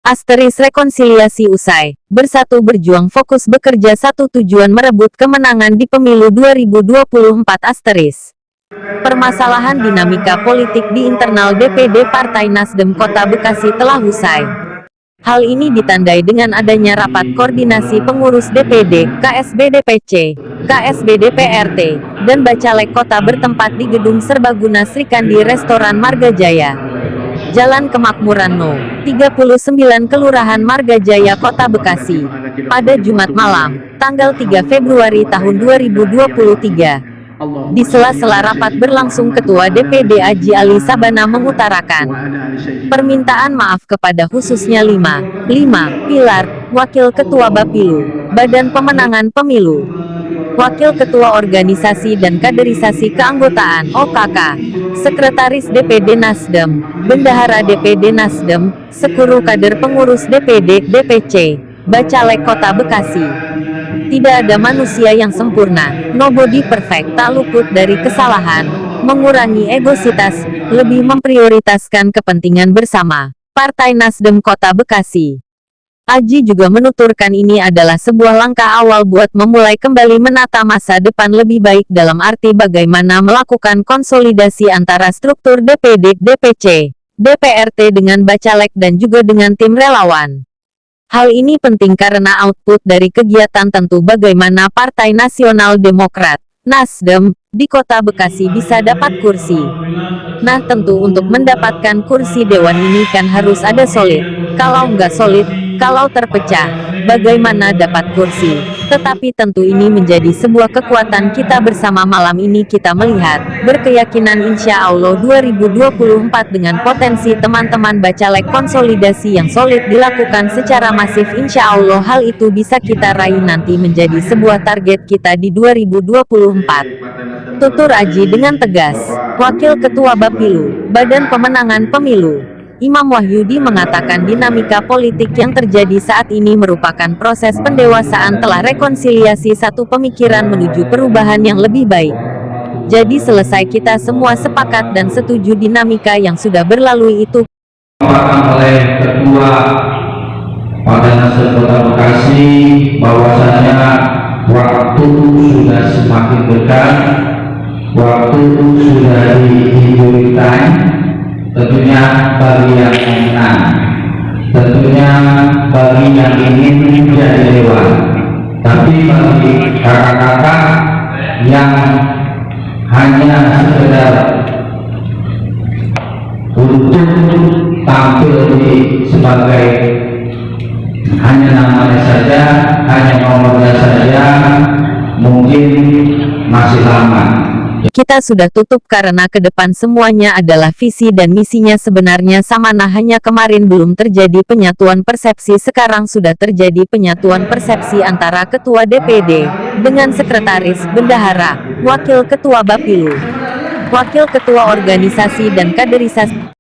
Rekonsiliasi usai. Bersatu berjuang fokus bekerja satu tujuan merebut kemenangan di pemilu 2024. Permasalahan dinamika politik di internal DPD Partai Nasdem Kota Bekasi telah usai. Hal ini ditandai dengan adanya rapat koordinasi pengurus DPD, KSB DPC, KSB DPRT, dan Bacalek Kota bertempat di Gedung Serbaguna Srikandi Restoran Marga Jaya, Jalan Kemakmuran No. 39 Kelurahan Marga Jaya Kota Bekasi, pada Jumat malam, tanggal 3 Februari tahun 2023. Di sela-sela rapat berlangsung Ketua DPD Aji Ali Sabana mengutarakan permintaan maaf kepada khususnya 5 pilar, Wakil Ketua Bapilu, Badan Pemenangan Pemilu, Wakil Ketua Organisasi dan Kaderisasi Keanggotaan OKK, Sekretaris DPD Nasdem, Bendahara DPD Nasdem, seluruh kader pengurus DPD, DPC, Bacalek Kota Bekasi. Tidak ada manusia yang sempurna, nobody perfect, tak luput dari kesalahan, mengurangi egositas, lebih memprioritaskan kepentingan bersama. Partai Nasdem Kota Bekasi. Aji juga menuturkan ini adalah sebuah langkah awal buat memulai kembali menata masa depan lebih baik dalam arti bagaimana melakukan konsolidasi antara struktur DPD, DPC, DPRT dengan Bacalek dan juga dengan tim relawan. Hal ini penting karena output dari kegiatan tentu bagaimana Partai Nasional Demokrat, Nasdem, di Kota Bekasi bisa dapat kursi. Nah tentu untuk mendapatkan kursi dewan ini kan harus ada solid. Kalau nggak solid, kalau terpecah, bagaimana dapat kursi? Tetapi tentu ini menjadi sebuah kekuatan kita bersama. Malam ini kita melihat, berkeyakinan insya Allah 2024 dengan potensi teman-teman Bacalek konsolidasi yang solid dilakukan secara masif, insya Allah hal itu bisa kita raih nanti menjadi sebuah target kita di 2024. Tutur Aji dengan tegas. Wakil Ketua Bapilu, Badan Pemenangan Pemilu, Imam Wahyudi mengatakan dinamika politik yang terjadi saat ini merupakan proses pendewasaan telah rekonsiliasi satu pemikiran menuju perubahan yang lebih baik. Jadi selesai kita semua sepakat dan setuju dinamika yang sudah berlalu itu. Oleh Ketua Partai Nasdem Kota Bekasi bahwasanya waktu sudah semakin dekat, waktu sudah di time. Tentunya bagi yang menang, tentunya bagi yang ingin menjadi dewan, tapi bagi kakak-kakak yang hanya sekedar untuk tampil sebagai hanya namanya saja, hanya nomornya saja, mungkin masih lama. Kita sudah tutup karena ke depan semuanya adalah visi dan misinya sebenarnya sama. Nah hanya kemarin belum terjadi penyatuan persepsi, sekarang sudah terjadi penyatuan persepsi antara Ketua DPD dengan Sekretaris, Bendahara, Wakil Ketua Bapilu, Wakil Ketua Organisasi dan Kaderisasi.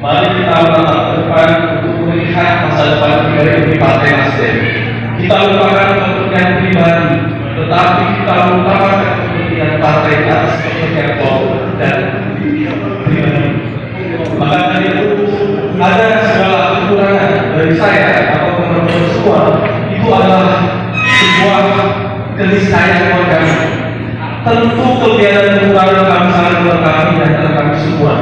Mari kita menatap ke depan untuk melihat masa depan dari Partai Nasdem. Kita lupakan kepentingan pribadi, tetapi kita lupakan kepentingan partai atas kepentingan kelompok dan pribadi. Maka dari itu ada segala kekurangan dari saya atau teman-teman semua, itu adalah sebuah keniscayaan buat kami. Tentu kelebihan dan kekurangan kami sangat melengkapi dan kami semua.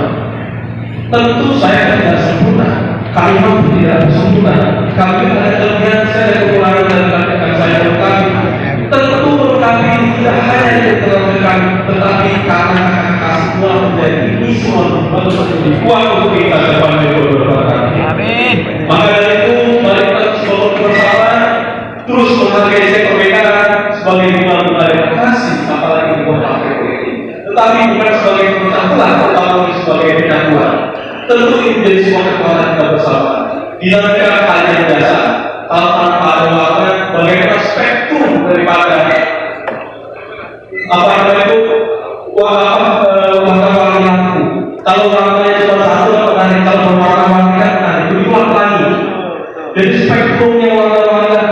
Tentu saya tidak sempurna, kami pun tidak sempurna. Kami ada kelebihan, saya ada kekurangan dan saya melengkapi. Tentu melengkapi tidak hanya yang terlengkapi, tetapi karena kakak semua menjadi ini semua menjadi kuat untuk kita depan beberapa. Amin. Maka dari itu mari kita terus bersama, terus menghargai perbedaan sebagai bunga-bunga demokrasi, apalagi di kota politik. Tetapi bukan sebagai pecah belah, tetapi sebagai penyatuan. Tentu ini menjadi sebuah kekuatan kita bersama. Dinamika hanya biasa, kalau tanpa ada makna, bagaimana spektrum daripada apa namanya itu warna-warni lampu. Kalau warnanya cuma satu, nanti kalau berwarna-warni kan itu dibuat lagi. Jadi spektrumnya warna-warni dan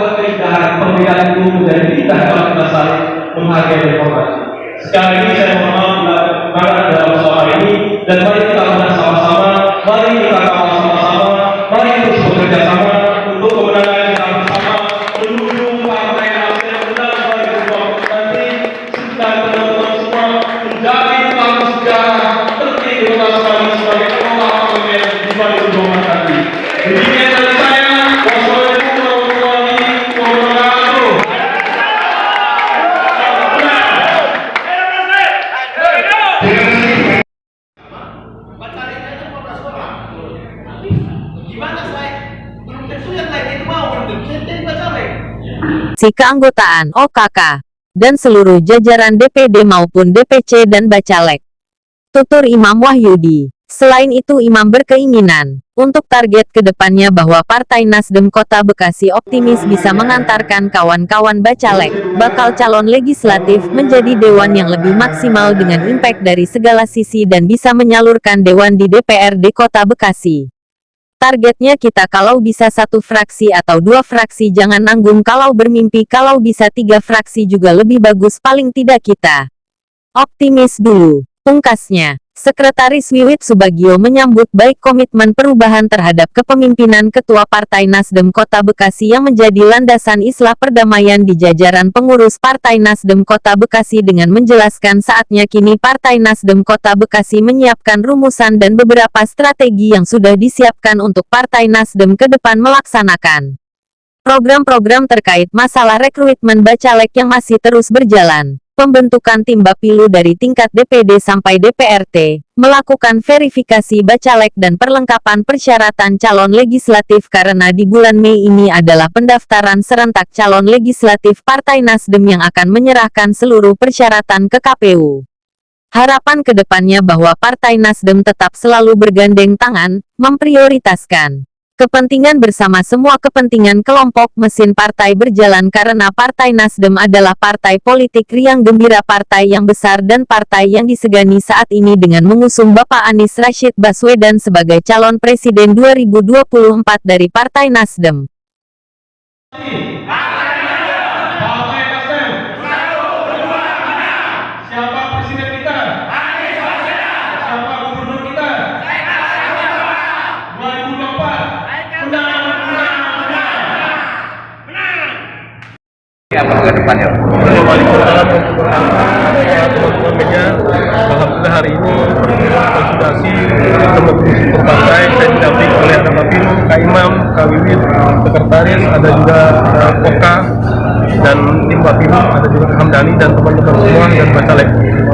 perbedaan itu menjadi indah kalau kita saling menghargai informasi. Sekali lagi saya mohon maaf bila ada dalam soal ini, dan mari kita sama-sama, mari kita terus bekerja sama untuk kemenangan kita bersama menuju Partai Nasdem menang 2024 nanti. Semoga teman-teman semua menjadi pelaku sejarah penting untuk kami sebagai pengelola APBN di 2024 nanti. Demikian dari saya. Wassalamualaikum warahmatullahi wabarakatuh. Si keanggotaan OKK, dan seluruh jajaran DPD maupun DPC dan Bacalek. Tutur Imam Wahyudi. Selain itu Imam berkeinginan, untuk target ke depannya bahwa Partai Nasdem Kota Bekasi optimis bisa mengantarkan kawan-kawan Bacalek, bakal calon legislatif menjadi dewan yang lebih maksimal dengan impact dari segala sisi dan bisa menyalurkan dewan di DPRD Kota Bekasi. Targetnya kita kalau bisa 1 fraksi atau 2 fraksi jangan nanggung, kalau bermimpi kalau bisa 3 fraksi juga lebih bagus, paling tidak kita optimis dulu. Pungkasnya, Sekretaris Wiwit Subagio menyambut baik komitmen perubahan terhadap kepemimpinan Ketua Partai Nasdem Kota Bekasi yang menjadi landasan islah perdamaian di jajaran pengurus Partai Nasdem Kota Bekasi dengan menjelaskan saatnya kini Partai Nasdem Kota Bekasi menyiapkan rumusan dan beberapa strategi yang sudah disiapkan untuk Partai Nasdem ke depan melaksanakan program-program terkait masalah rekrutmen Bacalek yang masih terus berjalan. Pembentukan tim Bapilu dari tingkat DPD sampai DPRT, melakukan verifikasi Bacalek dan perlengkapan persyaratan calon legislatif karena di bulan Mei ini adalah pendaftaran serentak calon legislatif Partai Nasdem yang akan menyerahkan seluruh persyaratan ke KPU. Harapan kedepannya bahwa Partai Nasdem tetap selalu bergandeng tangan, memprioritaskan kepentingan bersama semua kepentingan kelompok mesin partai berjalan karena Partai Nasdem adalah partai politik riang gembira, partai yang besar dan partai yang disegani saat ini dengan mengusung Bapak Anies Rashid Baswedan sebagai calon presiden 2024 dari Partai Nasdem. Partai Nasdem. Siapa presiden kita? Siapa gubernur kita? 2024. Apa ke depannya? Waalaikumsalam teman-teman media. Alhamdulillah hari ini konsultasi sama komisi partai saya didampingi oleh Kak Bapilu, Kak Imam, Kak Wiwit, sekretaris, ada juga Oka dan tim Bapilu, ada juga Hamdani dan teman-teman semua dan Bacalek.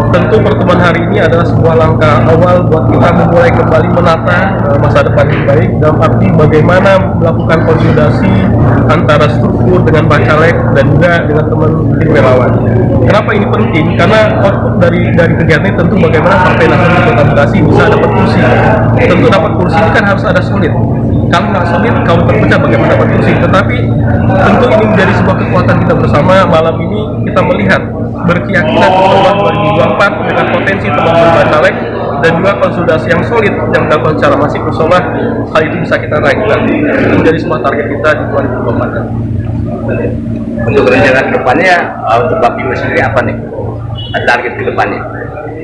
Tentu pertemuan hari ini adalah sebuah langkah awal buat kita memulai kembali menata masa depan yang baik dalam arti bagaimana melakukan konsolidasi antara struktur dengan Bacalek dan juga dengan teman tim relawan. Kenapa ini penting? Karena output dari kegiatan ini tentu bagaimana Partai Nasdem di Kota Bekasi bisa dapat kursi. Tentu dapat kursi ini kan harus ada solid. Kalau nggak solid, kaum terpecah bagaimana dapat kursi. Tetapi tentu ini menjadi sebuah kekuatan kita bersama. Malam ini kita melihat berkeyakinan bahwa 2024 dengan potensi teman-teman Bacalek dan juga konsolidasi yang solid yang dilakukan secara masif, insyaallah hal itu bisa kita raih. Itu menjadi sebuah target kita di 2024. Untuk rencana ke depannya, untuk Bapilu sendiri apa nih? Target ke depannya?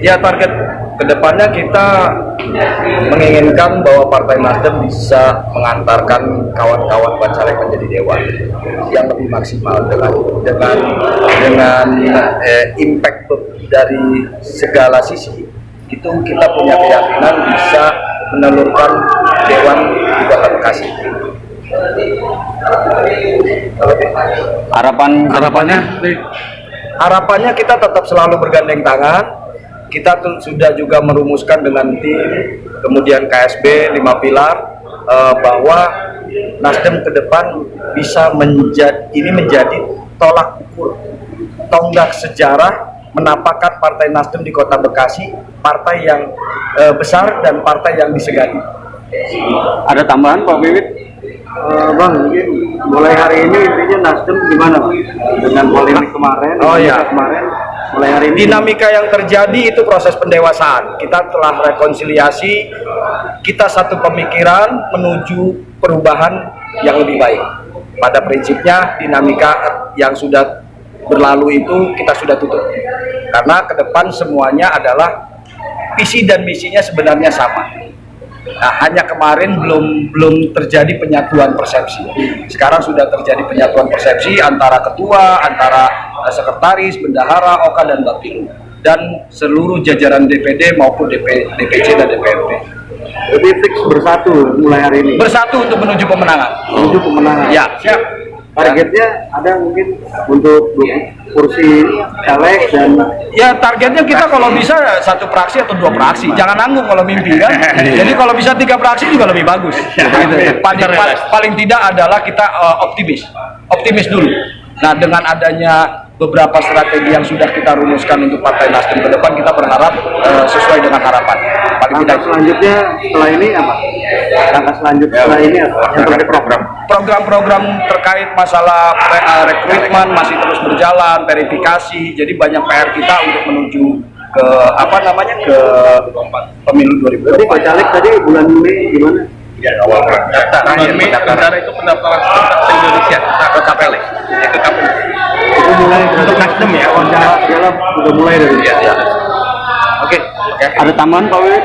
Ya, target kedepannya kita menginginkan bahwa Partai Nasdem bisa mengantarkan kawan-kawan Bacalek menjadi dewan yang lebih maksimal dengan impact dari segala sisi. Itu kita punya keyakinan bisa menelurkan dewan di Kota Bekasi. Harapannya kita tetap selalu bergandeng tangan. Kita sudah juga merumuskan dengan tim, kemudian KSB 5 pilar, bahwa Nasdem ke depan bisa menjadi tolak ukur, tonggak sejarah menapakkan Partai Nasdem di Kota Bekasi, partai yang besar dan partai yang disegani. Ada tambahan Pak Wiwit? Bang, mungkin mulai hari ini intinya Nasdem gimana Bang? Dengan polemik kemarin, kemarin mulai hari ini dinamika yang terjadi itu proses pendewasaan. Kita telah rekonsiliasi, kita satu pemikiran menuju perubahan yang lebih baik. Pada prinsipnya dinamika yang sudah berlalu itu kita sudah tutup. Karena ke depan semuanya adalah visi dan misinya sebenarnya sama. Nah, hanya kemarin belum terjadi penyatuan persepsi. Sekarang sudah terjadi penyatuan persepsi antara ketua, antara sekretaris, bendahara, oka dan bapilu, dan seluruh jajaran DPD maupun DPC dan DPRD. Jadi fix bersatu mulai hari ini. Bersatu untuk menuju pemenangan. Menuju pemenangan. Ya, siap. Targetnya ada mungkin untuk kursi caleg dan Ya targetnya kita kalau bisa satu fraksi atau dua fraksi, jangan nanggung kalau mimpi kan. Jadi kalau bisa 3 fraksi juga lebih bagus. Gitu. Paling tidak adalah kita optimis dulu. Nah, dengan adanya beberapa strategi yang sudah kita rumuskan untuk Partai Nasdem ke depan, kita berharap sesuai dengan harapan. Paling langkah tidak selanjutnya setelah ini apa? Langkah selanjutnya setelah ini apa? Yang terkait program-program terkait masalah rekrutmen masih terus berjalan, verifikasi. Jadi banyak PR kita untuk menuju ke ke pemilu 2024. Berarti Pak Caleg tadi bulan Mei gimana? Bulan Mei sementara itu pendaftaran serentak se-Indonesia ke KPL. Itu mulai untuk Nasdem ya? Segala sudah mulai dari Oke. Ada tambahan Pak Wiwit?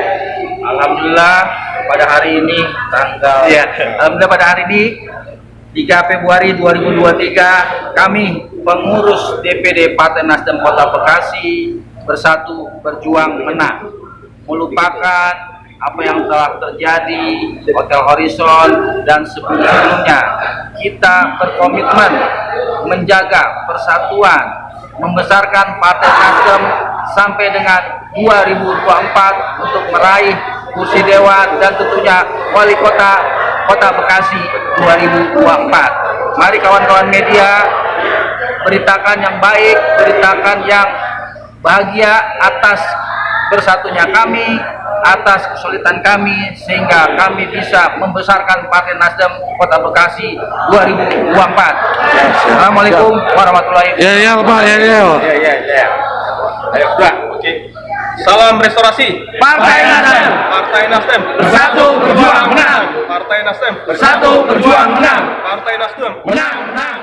Alhamdulillah pada hari ini Alhamdulillah pada hari ini 3 Februari 2023 kami pengurus DPD Partai Nasdem Kota Bekasi bersatu berjuang menang, melupakan apa yang telah terjadi Hotel Horizon dan sebelumnya. Kita berkomitmen menjaga persatuan, membesarkan Partai Nasdem sampai dengan 2024 untuk meraih kursi dewan dan tentunya wali kota Kota Bekasi 2024. Mari kawan-kawan media, beritakan yang baik, beritakan yang bahagia atas bersatunya kami, atas kesulitan kami, sehingga kami bisa membesarkan Partai Nasdem Kota Bekasi 2024. Assalamualaikum warahmatullahi wabarakatuh. Ayo, oke. Salam restorasi. Partai Nasdem Partai Nasdem bersatu berjuang menang. Partai Nasdem Bersatu berjuang menang. Partai Nasdem Menang.